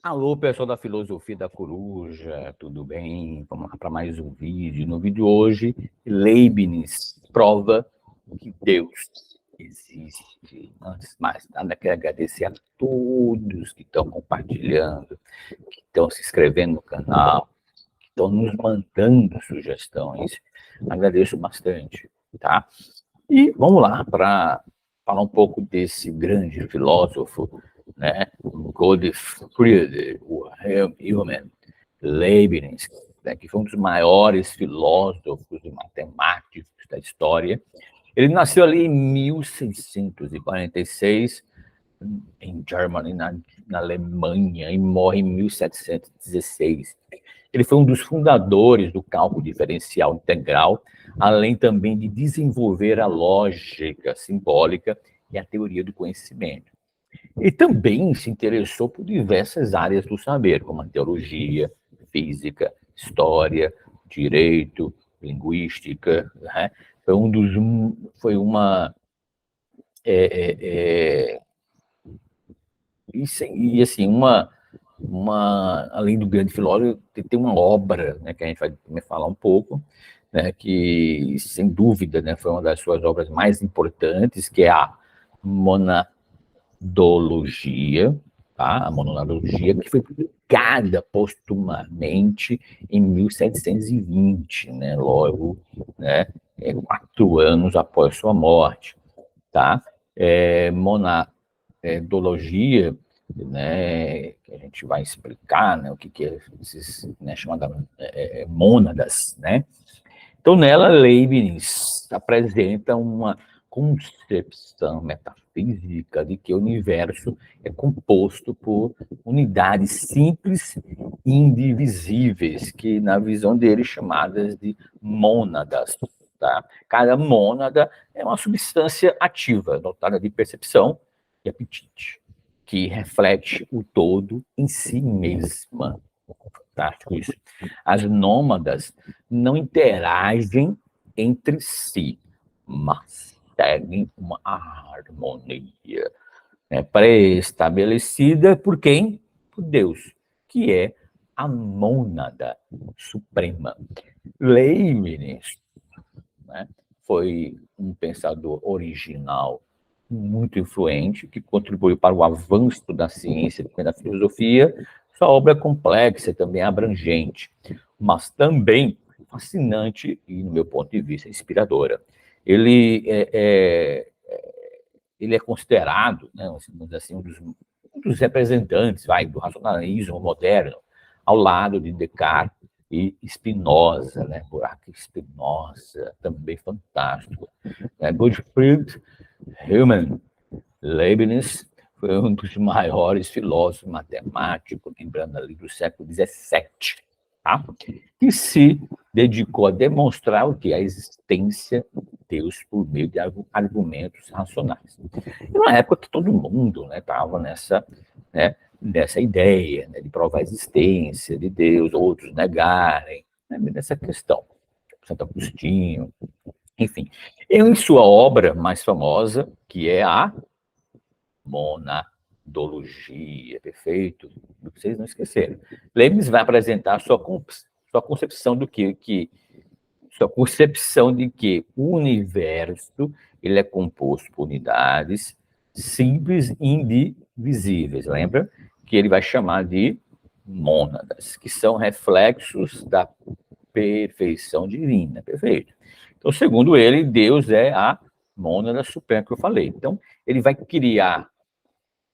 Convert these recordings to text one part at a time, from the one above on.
Alô, pessoal da Filosofia da Coruja, tudo bem? Vamos lá para mais um vídeo. No vídeo de hoje, Leibniz prova que Deus existe. Antes de mais nada, quero agradecer a todos que estão compartilhando, que estão se inscrevendo no canal, que estão nos mandando sugestões. Agradeço bastante, tá? E vamos lá para falar um pouco desse grande filósofo, né? Gottfried Wilhelm Leibniz, né? Que foi um dos maiores filósofos e matemáticos da história. Ele nasceu ali em 1646 em Germany, na Alemanha, e morre em 1716. Ele foi um dos fundadores do cálculo diferencial integral, além também de desenvolver a lógica simbólica e a teoria do conhecimento. E também se interessou por diversas áreas do saber, como a teologia, física, história, direito, linguística, né? Foi uma e assim além do grande filósofo, tem uma obra, né, que a gente vai também falar um pouco, né, que sem dúvida, né, foi uma das suas obras mais importantes, que é a Monadologia, tá? A Monadologia, que foi publicada postumamente em 1720, né, logo, né, 4 anos após sua morte, tá? Monadologia, né, que a gente vai explicar, né, o que é esses, né, chamadas mônadas, né? Então, nela, Leibniz apresenta uma concepção metafísica de que o universo é composto por unidades simples e indivisíveis, que, na visão dele, chamadas de mônadas. Tá? Cada mônada é uma substância ativa, dotada de percepção e apetite, que reflete o todo em si mesma. Fantástico isso. As nômadas não interagem entre si, mas seguem uma harmonia, né, pré-estabelecida por quem? Por Deus, que é a mônada suprema. Leibniz, né, foi um pensador original muito influente, que contribuiu para o avanço da ciência e da filosofia. Sua obra é complexa e também abrangente, mas também fascinante e, no meu ponto de vista, inspiradora. Ele é considerado, né, assim, um dos representantes do racionalismo moderno, ao lado de Descartes e Spinoza, né? Burak Spinoza, também fantástico. Gottfried Wilhelm Leibniz foi um dos maiores filósofos matemáticos, lembrando ali do século XVII, tá? Que se dedicou a demonstrar o que? A existência de Deus por meio de argumentos racionais. E numa época que todo mundo estava, né, nessa ideia, né, de provar a existência de Deus, outros negarem, né, nessa questão. Santo Agostinho, enfim. Em sua obra mais famosa, que é a Monadologia, perfeito? Vocês não esqueceram. Leibniz vai apresentar sua concepção do sua concepção de que o universo ele é composto por unidades simples e indivisíveis. Lembra? Que ele vai chamar de mônadas, que são reflexos da perfeição divina. Perfeito. Então, segundo ele, Deus é a mônada suprema que eu falei. Então, ele vai criar,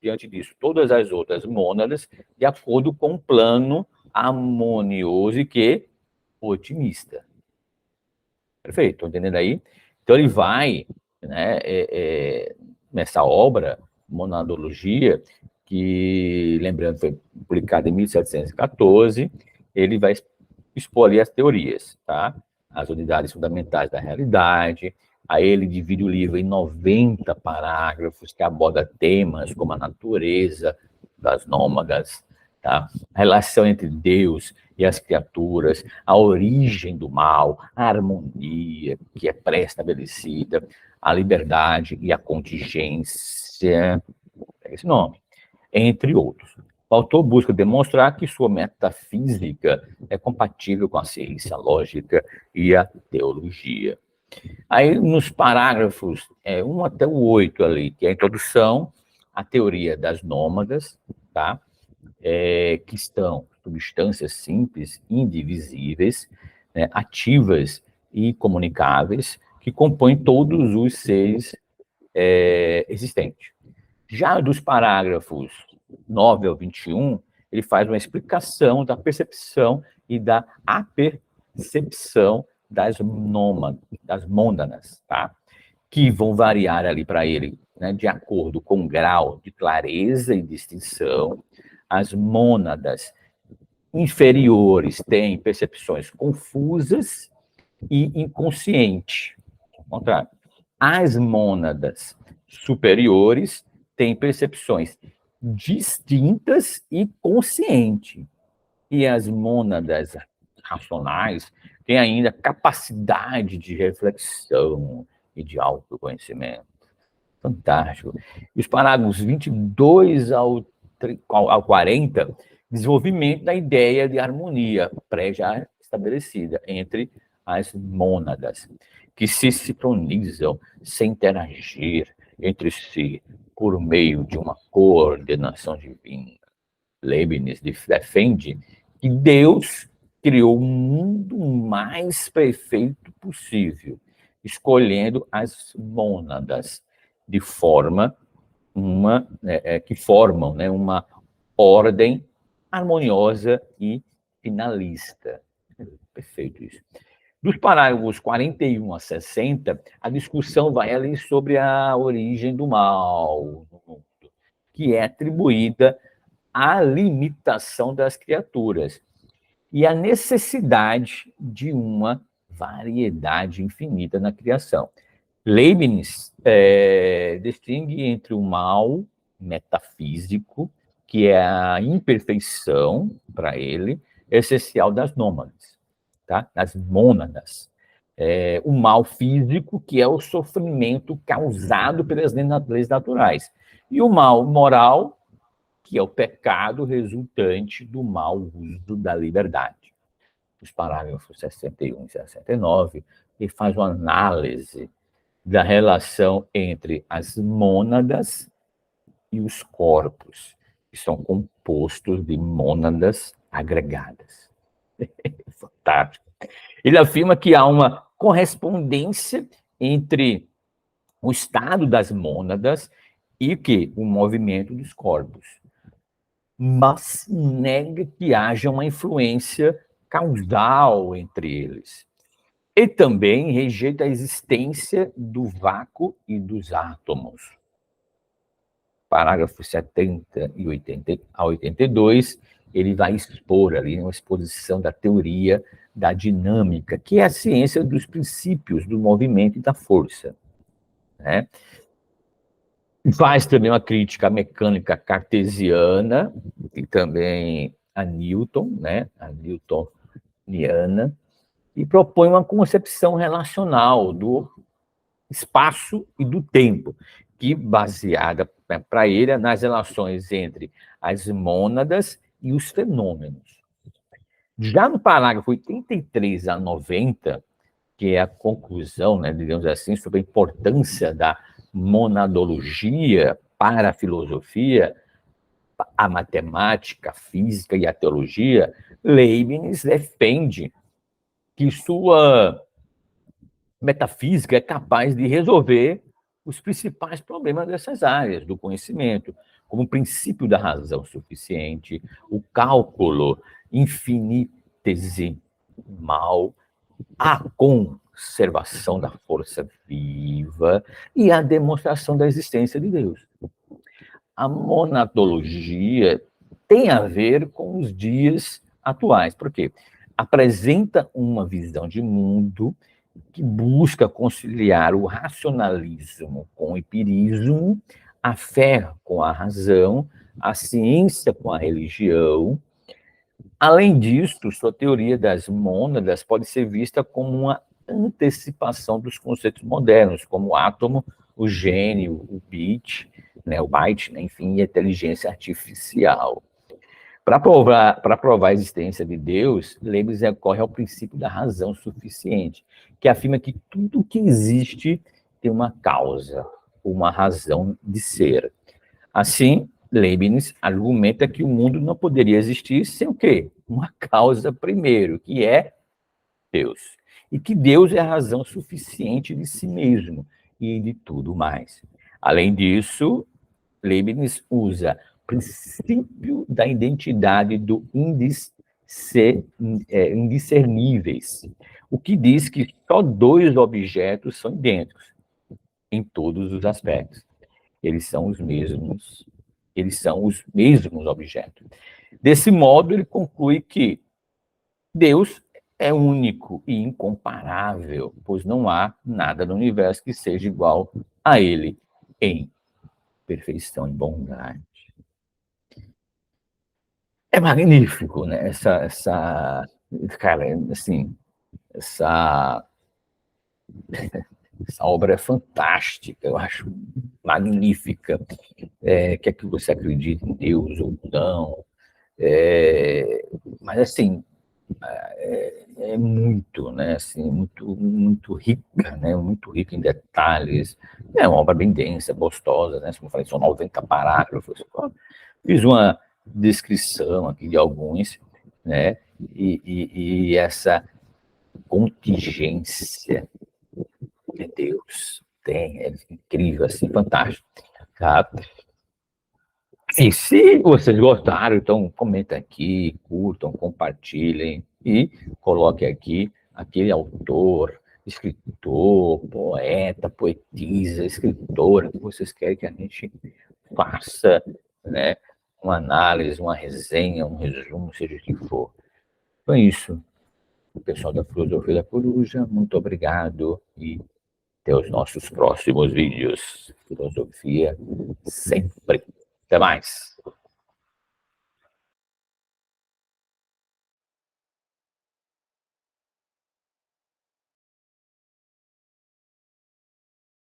diante disso, todas as outras mônadas de acordo com um plano harmonioso e que otimista. Perfeito, estou entendendo aí? Então, ele vai, né, nessa obra, Monadologia, que, lembrando, foi publicada em 1714, ele vai expor ali as teorias, tá? As unidades fundamentais da realidade. Aí ele divide o livro em 90 parágrafos que aborda temas como a natureza das nômadas, tá? A relação entre Deus e as criaturas, a origem do mal, a harmonia que é pré-estabelecida, a liberdade e a contingência, esse nome, entre outros. O autor busca demonstrar que sua metafísica é compatível com a ciência, a lógica e a teologia. Aí, nos parágrafos 1 até o 8 ali, que é a introdução à teoria das nômadas, tá? Que estão substâncias simples, indivisíveis, né, ativas e comunicáveis, que compõem todos os seres existentes. Já dos parágrafos 9 ao 21, ele faz uma explicação da percepção e da apercepção das mônadas, tá? Que vão variar ali para ele, né, de acordo com o grau de clareza e distinção. As mônadas inferiores têm percepções confusas e inconscientes. Ao contrário. As mônadas superiores têm percepções distintas e conscientes. E as mônadas racionais têm ainda capacidade de reflexão e de autoconhecimento. Fantástico. E os parágrafos 22 ao 40, desenvolvimento da ideia de harmonia pré-já estabelecida entre as mônadas, que se sincronizam sem interagir entre si por meio de uma coordenação divina. Leibniz defende que Deus criou o mundo mais perfeito possível, escolhendo as mônadas de forma que formam, né, uma ordem harmoniosa e finalista. Perfeito isso. Dos parágrafos 41 a 60, a discussão vai ali sobre a origem do mal no mundo, que é atribuída à limitação das criaturas e à necessidade de uma variedade infinita na criação. Leibniz distingue entre o mal metafísico, que é a imperfeição, para ele, essencial das nômadas, tá? Das mônadas. O mal físico, que é o sofrimento causado pelas leis naturais. E o mal moral, que é o pecado resultante do mau uso da liberdade. Os parágrafos 61 e 69, ele faz uma análise da relação entre as mônadas e os corpos, que são compostos de mônadas agregadas. Fantástico. Ele afirma que há uma correspondência entre o estado das mônadas e o movimento dos corpos, mas nega que haja uma influência causal entre eles. E também rejeita a existência do vácuo e dos átomos. Parágrafos 70 e 80 a 82, ele vai expor ali uma exposição da teoria da dinâmica, que é a ciência dos princípios do movimento e da força, né? Faz também uma crítica à mecânica cartesiana e também a Newton, né? A newtoniana, e propõe uma concepção relacional do espaço e do tempo, que baseada, para ele, nas relações entre as mônadas e os fenômenos. Já no parágrafo 83 a 90, que é a conclusão, né, digamos assim, sobre a importância da monadologia para a filosofia, a matemática, a física e a teologia, Leibniz defende que sua metafísica é capaz de resolver os principais problemas dessas áreas do conhecimento, como o princípio da razão suficiente, o cálculo infinitesimal, a conservação da força viva e a demonstração da existência de Deus. A monadologia tem a ver com os dias atuais. Por quê? Apresenta uma visão de mundo que busca conciliar o racionalismo com o empirismo, a fé com a razão, a ciência com a religião. Além disso, sua teoria das mônadas pode ser vista como uma antecipação dos conceitos modernos, como o átomo, o gênio, o bit, né, o byte, né, enfim, e a inteligência artificial. Para provar a existência de Deus, Leibniz recorre ao princípio da razão suficiente, que afirma que tudo que existe tem uma causa, uma razão de ser. Assim, Leibniz argumenta que o mundo não poderia existir sem o quê? Uma causa primeiro, que é Deus. E que Deus é a razão suficiente de si mesmo e de tudo mais. Além disso, Leibniz usa o princípio da identidade do indiscerníveis, o que diz que só dois objetos são idênticos em todos os aspectos. Eles são os mesmos objetos. Desse modo, ele conclui que Deus é único e incomparável, pois não há nada no universo que seja igual a ele em perfeição e bondade. É magnífico, né? Cara, assim, essa obra é fantástica, eu acho magnífica. Quer que você acredite em Deus ou não, mas assim, é muito, né? Assim, muito rica, né? Muito rica em detalhes. É uma obra bem densa, gostosa, né? Como eu falei, são 90 parágrafos. Fiz uma descrição aqui de alguns, né? E essa contingência de Deus tem, é incrível, assim, fantástico. Tá? E se vocês gostaram, então comenta aqui, curtam, compartilhem e coloque aqui aquele autor, escritor, poeta, poetisa, escritora que vocês querem que a gente faça, né, uma análise, uma resenha, um resumo, seja o que for. Então é isso. O pessoal da Filosofia da Coruja, muito obrigado e até os nossos próximos vídeos. Filosofia sempre. Até mais.